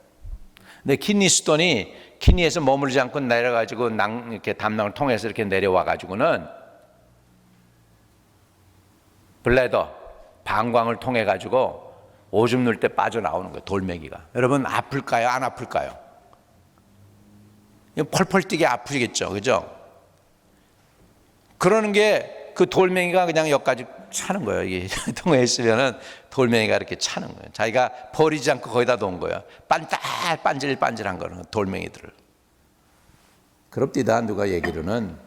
근데 키드니 스톤이 키드니에서 머물지 않고 내려가지고 이렇게 담낭을 통해서 이렇게 내려와가지고는 블레더, 방광을 통해 가지고 오줌 눌 때 빠져나오는 거예요. 돌멩이가. 여러분 아플까요? 안 아플까요? 펄펄 뛰게 아프겠죠. 그죠? 그러는 게 그 돌멩이가 그냥 여기까지 차는 거예요. 이게 통에 있으면은 돌멩이가 이렇게 차는 거예요. 자기가 버리지 않고 거기다 놓은 거예요. 반질반질한 거는 돌멩이들을. 그럽디다. 누가 얘기로는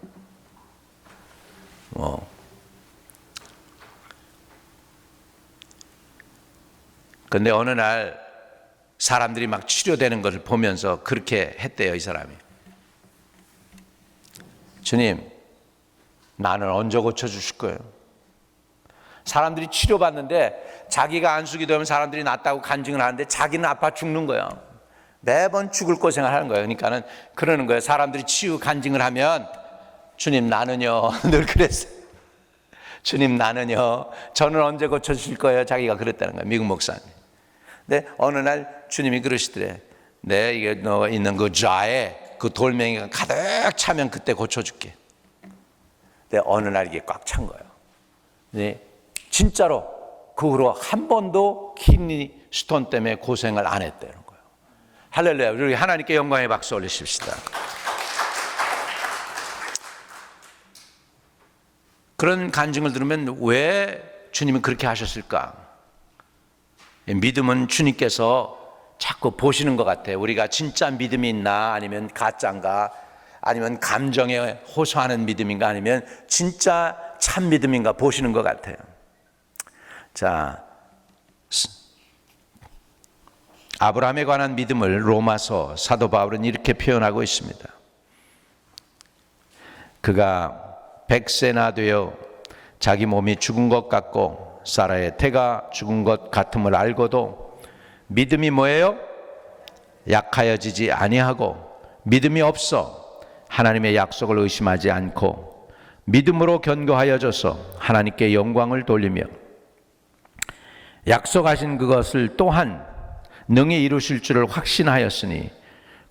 근데 어느 날 사람들이 막 치료되는 것을 보면서 그렇게 했대요. 이 사람이. 주님, 나는 언제 고쳐주실 거예요? 사람들이 치료받는데 자기가 안수기 되면 사람들이 낫다고 간증을 하는데 자기는 아파 죽는 거예요. 매번 죽을 고생을 하는 거예요. 그러니까는 그러는 거예요. 사람들이 치유 간증을 하면 주님 나는요. 늘 그랬어요. 주님 나는요. 저는 언제 고쳐주실 거예요? 자기가 그랬다는 거예요. 미국 목사님. 근데 어느 날 주님이 그러시더래. 네, 이게 너 있는 그 좌에 그 돌멩이가 가득 차면 그때 고쳐줄게. 근데 어느 날 이게 꽉 찬 거예요. 네, 진짜로 그 후로 한 번도 키드니 스톤 때문에 고생을 안 했다는 거예요. 할렐루야. 우리 하나님께 영광의 박수 올리십시다. 그런 간증을 들으면 왜 주님은 그렇게 하셨을까? 믿음은 주님께서 자꾸 보시는 것 같아요. 우리가 진짜 믿음이 있나 아니면 가짜인가 아니면 감정에 호소하는 믿음인가 아니면 진짜 참 믿음인가 보시는 것 같아요. 자, 아브라함에 관한 믿음을 로마서 사도 바울은 이렇게 표현하고 있습니다. 그가 100세나 되어 자기 몸이 죽은 것 같고 사라의 태가 죽은 것 같음을 알고도 믿음이 뭐예요? 약하여지지 아니하고 믿음이 없어 하나님의 약속을 의심하지 않고 믿음으로 견고하여져서 하나님께 영광을 돌리며 약속하신 그것을 또한 능히 이루실 줄을 확신하였으니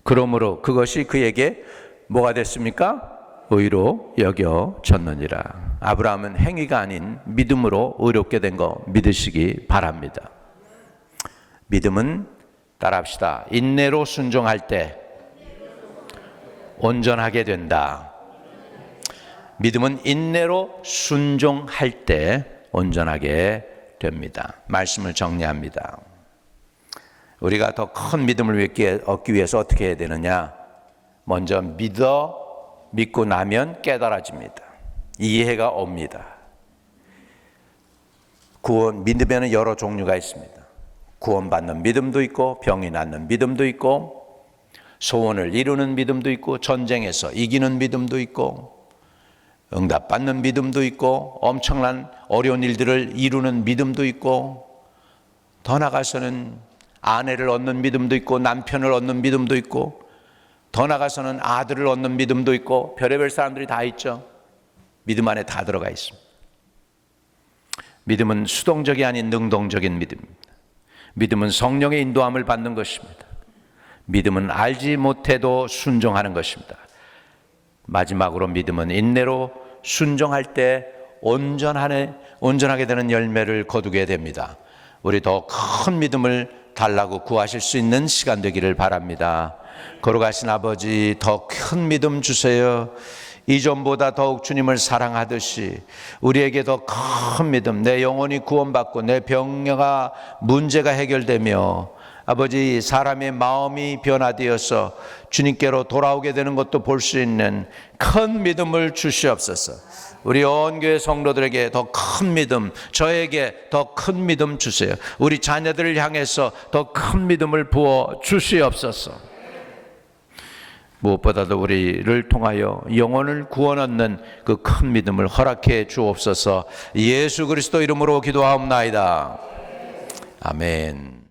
그러므로 그것이 그에게 뭐가 됐습니까? 의로 여겨졌느니라. 아브라함은 행위가 아닌 믿음으로 의롭게 된 거 믿으시기 바랍니다. 믿음은 따라합시다. 인내로 순종할 때 온전하게 된다. 믿음은 인내로 순종할 때 온전하게 됩니다. 말씀을 정리합니다. 우리가 더 큰 믿음을 얻기 위해서 어떻게 해야 되느냐? 먼저 믿고 나면 깨달아집니다. 이해가 옵니다. 믿음에는 여러 종류가 있습니다. 구원받는 믿음도 있고 병이 낫는 믿음도 있고 소원을 이루는 믿음도 있고 전쟁에서 이기는 믿음도 있고 응답받는 믿음도 있고 엄청난 어려운 일들을 이루는 믿음도 있고 더 나아가서는 아내를 얻는 믿음도 있고 남편을 얻는 믿음도 있고 더 나아가서는 아들을 얻는 믿음도 있고 별의별 사람들이 다 있죠. 믿음 안에 다 들어가 있습니다. 믿음은 수동적이 아닌 능동적인 믿음입니다. 믿음은 성령의 인도함을 받는 것입니다. 믿음은 알지 못해도 순종하는 것입니다. 마지막으로 믿음은 인내로 순종할 때 온전하게 되는 열매를 거두게 됩니다. 우리 더 큰 믿음을 달라고 구하실 수 있는 시간 되기를 바랍니다. 거룩하신 아버지, 더 큰 믿음 주세요. 이전보다 더욱 주님을 사랑하듯이 우리에게 더 큰 믿음, 내 영혼이 구원받고 내 병과 문제가 해결되며 아버지 사람의 마음이 변화되어서 주님께로 돌아오게 되는 것도 볼 수 있는 큰 믿음을 주시옵소서. 우리 온 교회 성도들에게 더 큰 믿음, 저에게 더 큰 믿음 주세요. 우리 자녀들을 향해서 더 큰 믿음을 부어 주시옵소서. 무엇보다도 우리를 통하여 영혼을 구원 얻는 그 큰 믿음을 허락해 주옵소서. 예수 그리스도 이름으로 기도하옵나이다. 아멘.